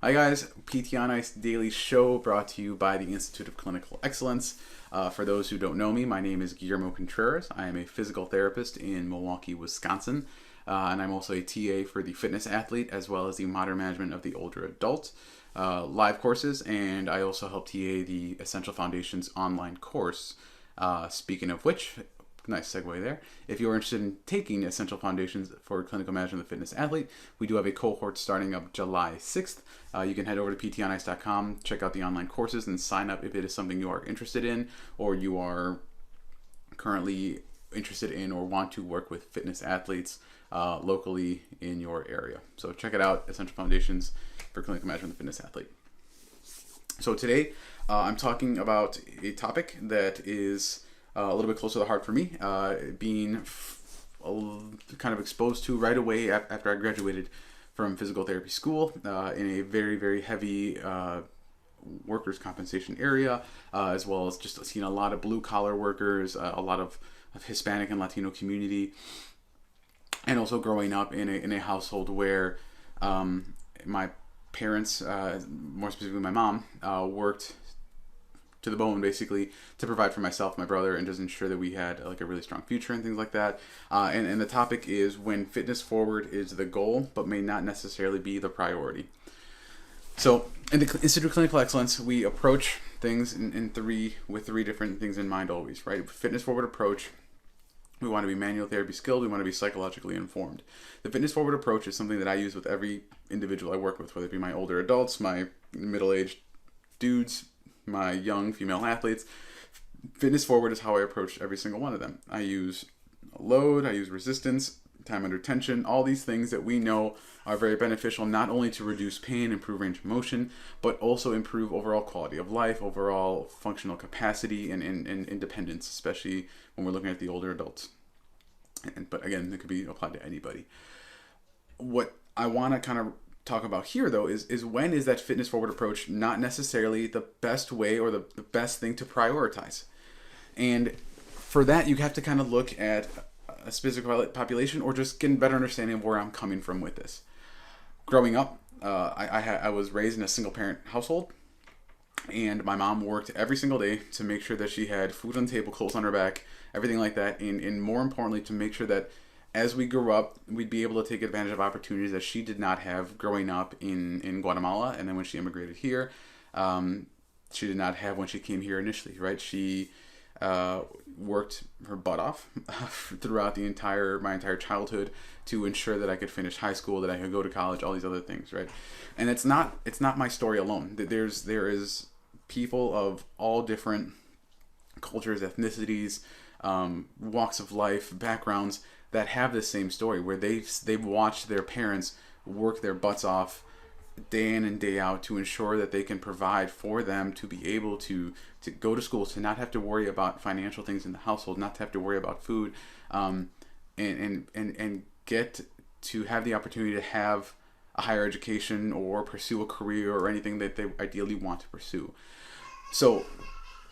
Hi guys, PT on Ice Daily Show brought to you by the Institute of Clinical Excellence. For those who don't know me, my name is Guillermo Contreras. I am a physical therapist in Milwaukee, Wisconsin, and I'm also a TA for the fitness athlete as well as the modern management of the older adult live courses, and I also help TA the Essential Foundations online course. Speaking of which, nice segue there. If you're interested in taking Essential Foundations for Clinical Management of the Fitness Athlete, we do have a cohort starting up July 6th. You can head over to ptonice.com, check out the online courses, and sign up if it is something you are interested in or you are currently interested in or want to work with fitness athletes locally in your area. So check it out, Essential Foundations for Clinical Management of the Fitness Athlete. So today I'm talking about a topic that is a little bit closer to the heart for me, being kind of exposed to right away after I graduated from physical therapy school in a very, very heavy workers' compensation area, as well as just seeing a lot of blue-collar workers, a lot of Hispanic and Latino community, and also growing up in a household where my parents, more specifically my mom, worked to the bone basically to provide for myself, my brother, and just ensure that we had like a really strong future and things like that. And the topic is when fitness forward is the goal but may not necessarily be the priority. So in the Institute of Clinical Excellence, we approach things with three different things in mind always, right? Fitness forward approach. We want to be manual therapy skilled. We want to be psychologically informed. The fitness forward approach is something that I use with every individual I work with, whether it be my older adults, my middle-aged dudes, my young female athletes. Fitness forward is how I approach every single one of them. I use load, I use resistance, time under tension, all these things that we know are very beneficial not only to reduce pain, improve range of motion, but also improve overall quality of life, overall functional capacity, and independence, especially when we're looking at the older adults. But again, it could be applied to anybody. What I want to kind of talk about here though is when is that fitness forward approach not necessarily the best way or the best thing to prioritize. And for that you have to kind of look at a specific population or just get a better understanding of where I'm coming from with this. Growing up, I was raised in a single parent household, and my mom worked every single day to make sure that she had food on the table, clothes on her back, everything like that, and more importantly to make sure that as we grew up, we'd be able to take advantage of opportunities that she did not have growing up in Guatemala. And then when she immigrated here, she did not have when she came here initially, right? She worked her butt off throughout my entire childhood to ensure that I could finish high school, that I could go to college, all these other things, right? And it's not my story alone. There is people of all different cultures, ethnicities, walks of life, backgrounds that have the same story where they've watched their parents work their butts off day in and day out to ensure that they can provide for them to be able to go to school, to not have to worry about financial things in the household, not to have to worry about food, and get to have the opportunity to have a higher education or pursue a career or anything that they ideally want to pursue. So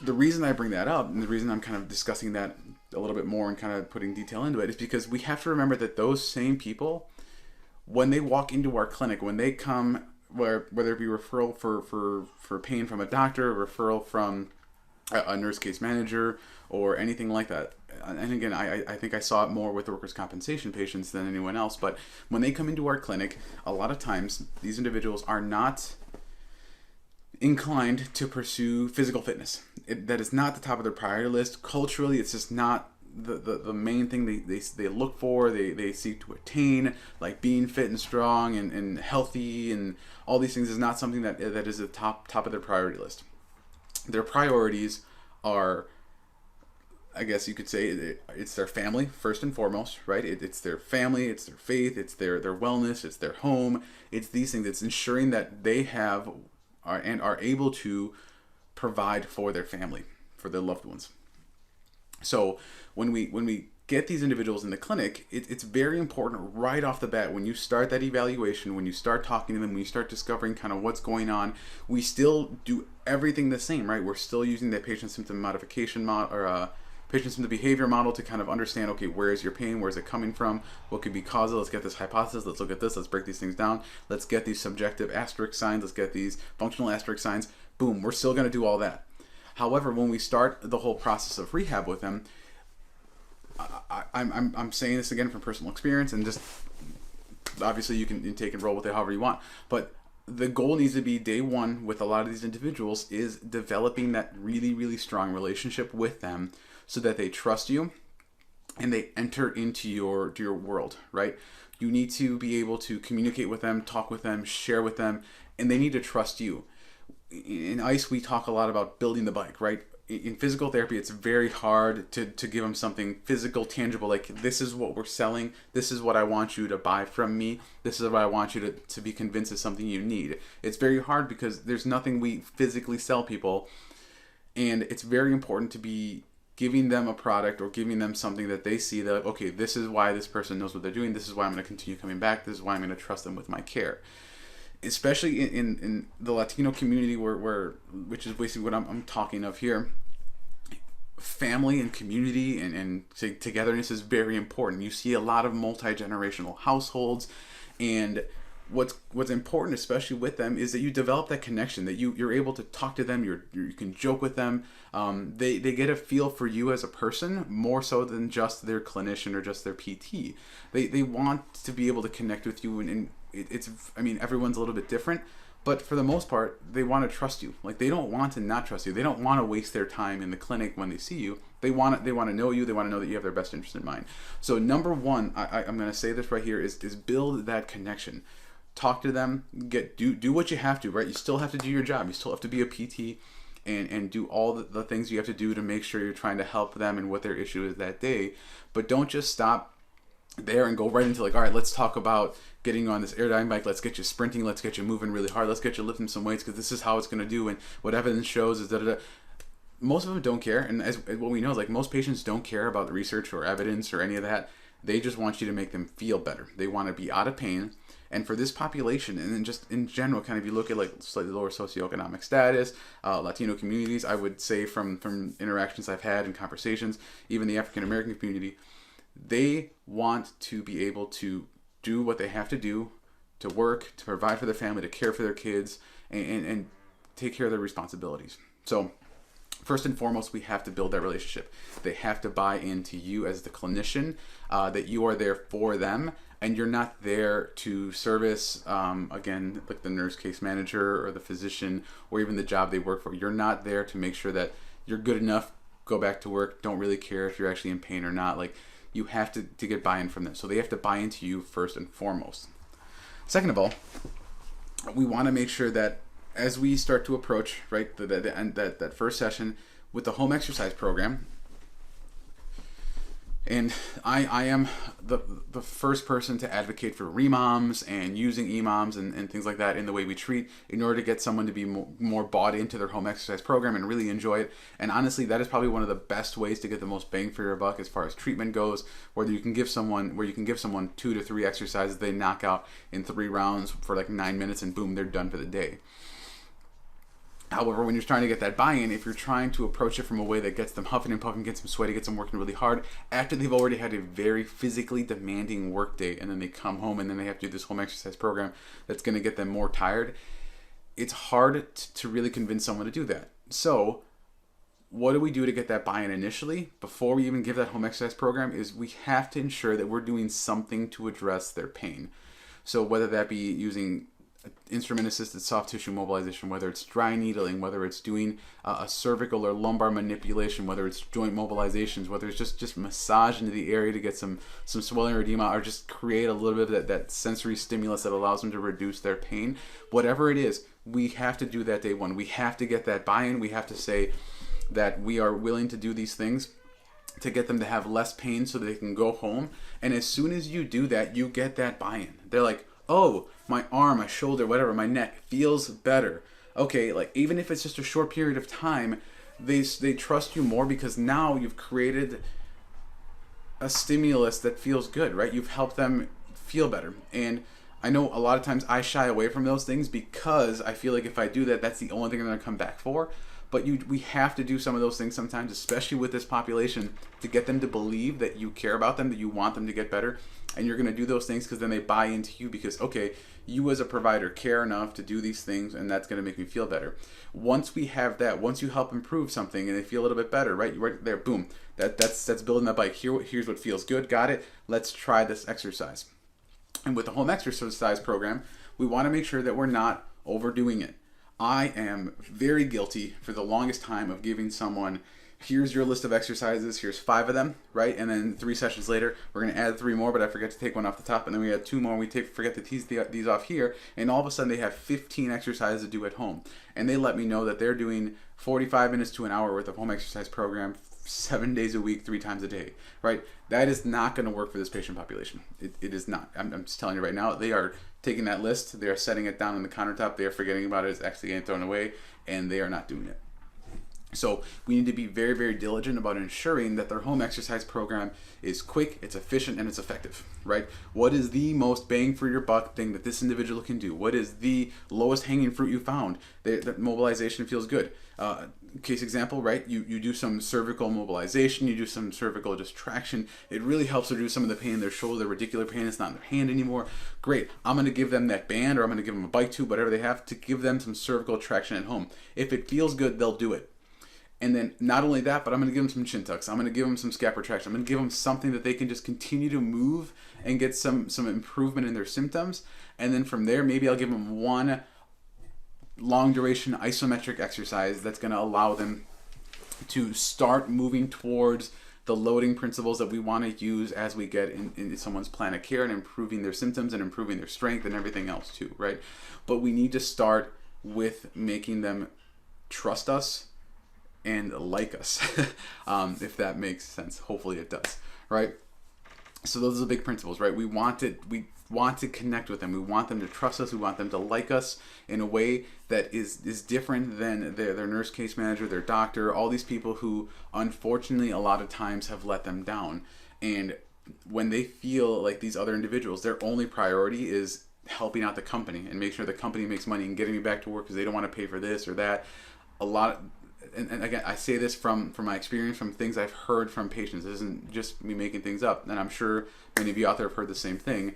the reason I bring that up and the reason I'm kind of discussing that a little bit more and kind of putting detail into it is because we have to remember that those same people, when they walk into our clinic, when they come, whether it be referral for pain from a doctor, a referral from a nurse case manager, or anything like that. And again, I think I saw it more with workers' compensation patients than anyone else, but when they come into our clinic, a lot of times these individuals are not inclined to pursue physical fitness. That is not the top of their priority list. Culturally, it's just not the main thing they look for, they seek to attain, like being fit and strong and healthy and all these things is not something that is the top of their priority list. Their priorities are, I guess you could say, it's their family first and foremost, right? It's their family, it's their faith, it's their wellness, it's their home, it's these things. It's ensuring that they have are able to provide for their family, for their loved ones. So when we get these individuals in the clinic, it's very important right off the bat when you start that evaluation, when you start talking to them, when you start discovering kind of what's going on, we still do everything the same, right? We're still using the patient symptom modification patient symptom behavior model to kind of understand, okay, where is your pain? Where is it coming from? What could be causal? Let's get this hypothesis. Let's look at this. Let's break these things down. Let's get these subjective asterisk signs. Let's get these functional asterisk signs. Boom, we're still going to do all that. However, when we start the whole process of rehab with them, I'm saying this again from personal experience, and just obviously you can take and roll with it however you want, but the goal needs to be day one with a lot of these individuals is developing that really, really strong relationship with them so that they trust you and they enter into your world, right? You need to be able to communicate with them, talk with them, share with them, and they need to trust you. In ICE, we talk a lot about building the bike, right? In physical therapy, it's very hard to give them something physical, tangible, like this is what we're selling, this is what I want you to buy from me, this is what I want you to be convinced is something you need. It's very hard because there's nothing we physically sell people, and it's very important to be giving them a product or giving them something that they see that, okay, this is why this person knows what they're doing, this is why I'm going to continue coming back, this is why I'm going to trust them with my care. Especially in the Latino community, where which is basically what I'm talking of here, family and community and togetherness is very important. You see a lot of multi-generational households, and what's important, especially with them, is that you develop that connection, that you're able to talk to them, you can joke with them. They get a feel for you as a person more so than just their clinician or just their PT. They want to be able to connect with you, and I mean, everyone's a little bit different, but for the most part, they want to trust you. Like, they don't want to not trust you. They don't want to waste their time in the clinic when they see you. They want to know you. They want to know that you have their best interest in mind. So number one, I'm going to say this right here, is build that connection. Talk to them. Do what you have to, right? You still have to do your job. You still have to be a PT and do all the things you have to do to make sure you're trying to help them and what their issue is that day. But don't just stop there and go right into like, all right, let's talk about getting you on this airdyne bike, let's get you sprinting, let's get you moving really hard, let's get you lifting some weights because this is how it's going to do, and what evidence shows is da. Most of them don't care, and as what we know is, like, most patients don't care about the research or evidence or any of that. They just want you to make them feel better. They want to be out of pain. And for this population, and then just in general, kind of, you look at like slightly lower socioeconomic status, Latino communities, I would say from interactions I've had and conversations, even the African American community, they want to be able to do what they have to do to work, to provide for their family, to care for their kids, and take care of their responsibilities. So first and foremost, we have to build that relationship. They have to buy into you as the clinician, that you are there for them, and you're not there to service, again, like the nurse case manager or the physician or even the job they work for. You're not there to make sure that you're good enough, go back to work, don't really care if you're actually in pain or not. Like, you have to get buy-in from them. So they have to buy into you first and foremost. Second of all, we want to make sure that as we start to approach, right, that first session with the home exercise program, and I am the first person to advocate for REMOMs and using EMOMs and things like that in the way we treat, in order to get someone to be more bought into their home exercise program and really enjoy it. And honestly, that is probably one of the best ways to get the most bang for your buck as far as treatment goes, where you can give someone 2 to 3 exercises they knock out in 3 rounds for like 9 minutes, and boom, they're done for the day. However, when you're trying to get that buy-in, if you're trying to approach it from a way that gets them huffing and puffing, gets them sweaty, gets them working really hard, after they've already had a very physically demanding work day, and then they come home and then they have to do this home exercise program that's going to get them more tired, it's hard to really convince someone to do that. So what do we do to get that buy-in initially, before we even give that home exercise program, is we have to ensure that we're doing something to address their pain. So whether that be using instrument-assisted soft tissue mobilization, whether it's dry needling, whether it's doing a cervical or lumbar manipulation, whether it's joint mobilizations, whether it's just massage into the area to get some swelling or edema, or just create a little bit of that sensory stimulus that allows them to reduce their pain. Whatever it is, we have to do that day one. We have to get that buy-in. We have to say that we are willing to do these things to get them to have less pain so they can go home. And as soon as you do that, you get that buy-in. They're like, oh, my arm, my shoulder, whatever, my neck feels better. Okay, like, even if it's just a short period of time, they trust you more because now you've created a stimulus that feels good, right? You've helped them feel better. And I know a lot of times I shy away from those things because I feel like if I do that, that's the only thing I'm going to come back for. But we have to do some of those things sometimes, especially with this population, to get them to believe that you care about them, that you want them to get better. And you're going to do those things because then they buy into you because, okay, you as a provider care enough to do these things, and that's going to make me feel better. Once we have that, once you help improve something and they feel a little bit better, right? Right there, boom. That's building that bike. Here's what feels good. Got it. Let's try this exercise. And with the home exercise program, we want to make sure that we're not overdoing it. I am very guilty for the longest time of giving someone, here's your list of exercises, here's 5 of them, right? And then 3 sessions later, we're going to add 3 more, but I forget to take one off the top. And then we add 2 more, and we forget to tease these off here. And all of a sudden, they have 15 exercises to do at home. And they let me know that they're doing 45 minutes to an hour worth of home exercise program 7 days a week, 3 times a day, right? That is not going to work for this patient population. It is not. I'm just telling you right now, they are taking that list, they are setting it down on the countertop, they are forgetting about it, it's actually getting thrown away, and they are not doing it. So we need to be very, very diligent about ensuring that their home exercise program is quick, it's efficient, and it's effective, right? What is the most bang for your buck thing that this individual can do? What is the lowest hanging fruit you found? That mobilization feels good. Case example, right? You do some cervical mobilization, you do some cervical distraction. It really helps reduce some of the pain in their shoulder, the radicular pain. It's not in their hand anymore. Great. I'm going to give them that band, or I'm going to give them a bike tube, whatever they have, to give them some cervical traction at home. If it feels good, they'll do it. And then not only that, but I'm going to give them some chin tucks. I'm going to give them some scap retraction. I'm going to give them something that they can just continue to move and get some improvement in their symptoms. And then from there, maybe I'll give them one long duration isometric exercise that's going to allow them to start moving towards the loading principles that we want to use as we get in someone's plan of care and improving their symptoms and improving their strength and everything else too, right? But we need to start with making them trust us and like us, if that makes sense. Hopefully it does, right? So those are the big principles, right? We want to connect with them. We want them to trust us. We want them to like us in a way that is different than their nurse case manager, their doctor, all these people who unfortunately a lot of times have let them down. And when they feel like these other individuals, their only priority is helping out the company and make sure the company makes money and getting me back to work because they don't want to pay for this or that. And again, I say this from my experience, from things I've heard from patients. This isn't just me making things up. And I'm sure many of you out there have heard the same thing.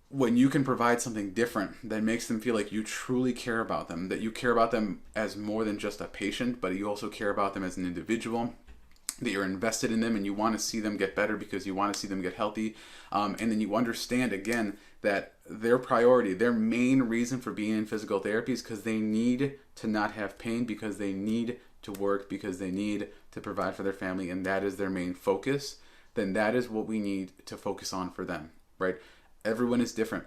When you can provide something different that makes them feel like you truly care about them, that you care about them as more than just a patient, but you also care about them as an individual, that you're invested in them and you want to see them get better because you want to see them get healthy. And then you understand, again, that their priority, their main reason for being in physical therapy is because they need to not have pain, because they need to work, because they need to provide for their family, and that is their main focus. Then that is what we need to focus on for them, right? Everyone is different.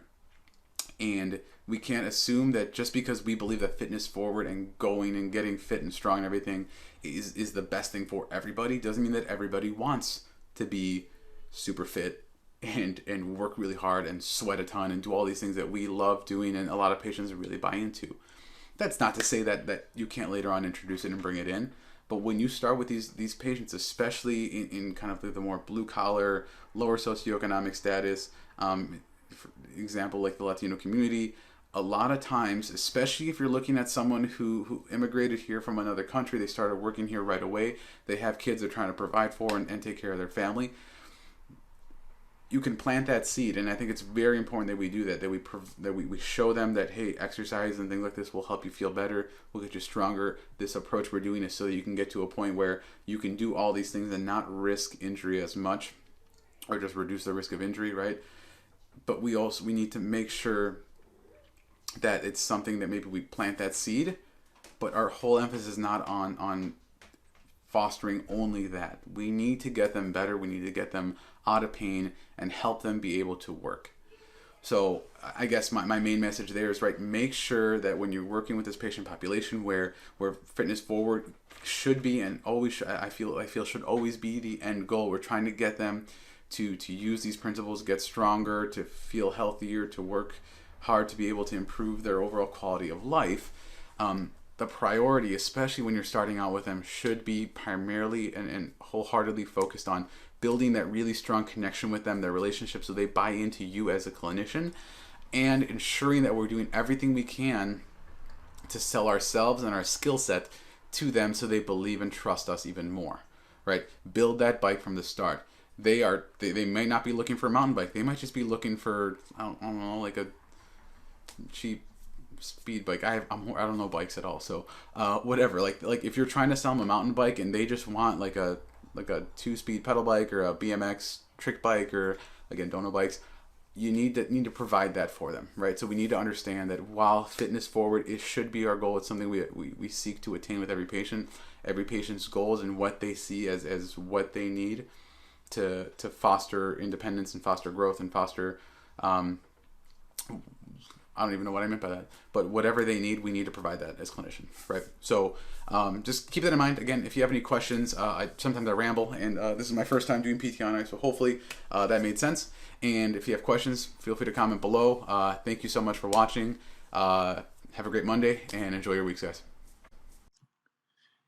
And we can't assume that just because we believe that fitness forward and going and getting fit and strong and everything is the best thing for everybody doesn't mean that everybody wants to be super fit and work really hard and sweat a ton and do all these things that we love doing and a lot of patients really buy into. That's not to say that you can't later on introduce it and bring it in. But when you start with these patients, especially in kind of the more blue collar, lower socioeconomic status, for example, like the Latino community, a lot of times, especially if you're looking at someone who immigrated here from another country, they started working here right away, they have kids they're trying to provide for and take care of their family, you can plant that seed. And I think it's very important that we do that, that we show them that, hey, exercise and things like this will help you feel better, will get you stronger. This approach we're doing is so that you can get to a point where you can do all these things and not risk injury as much, or just reduce the risk of injury, right? But we need to make sure that it's something that maybe we plant that seed, but our whole emphasis is not on fostering only that. We need to get them better. We need to get them out of pain and help them be able to work. So I guess my main message there is, right, make sure that when you're working with this patient population where fitness forward should be and always I feel should always be the end goal. We're trying to get them to use these principles, get stronger, to feel healthier, to work hard, to be able to improve their overall quality of life. The priority, especially when you're starting out with them, should be primarily and wholeheartedly focused on building that really strong connection with them, their relationship, so they buy into you as a clinician, and ensuring that we're doing everything we can to sell ourselves and our skill set to them so they believe and trust us even more, right? Build that bike from the start. They may not be looking for a mountain bike. They might just be looking for, I don't know, like a cheap speed bike. I don't know bikes at all, so whatever. Like if you're trying to sell them a mountain bike and they just want like a 2-speed pedal bike or a BMX trick bike, or again, don't know bikes, you need to provide that for them, right? So we need to understand that while fitness forward, it should be our goal. It's something we seek to attain with every patient. Every patient's goals and what they see as what they need to foster independence and foster growth and foster I don't even know what I meant by that, but whatever they need, we need to provide that as clinicians, right? So just keep that in mind. Again, if you have any questions, sometimes I ramble, and this is my first time doing PT on Ice, so hopefully that made sense. And if you have questions, feel free to comment below. Thank you so much for watching. Have a great Monday, and enjoy your weeks, guys.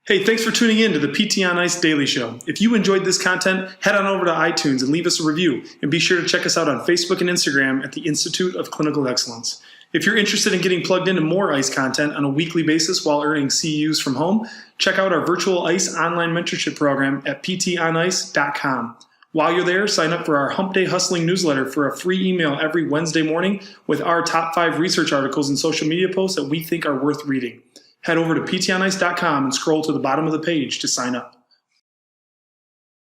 Hey, thanks for tuning in to the PT on Ice Daily Show. If you enjoyed this content, head on over to iTunes and leave us a review. And be sure to check us out on Facebook and Instagram at the Institute of Clinical Excellence. If you're interested in getting plugged into more ICE content on a weekly basis while earning CEUs from home, check out our virtual ICE online mentorship program at ptonice.com. While you're there, sign up for our Hump Day Hustling newsletter for a free email every Wednesday morning with our top 5 research articles and social media posts that we think are worth reading. Head over to ptonice.com and scroll to the bottom of the page to sign up.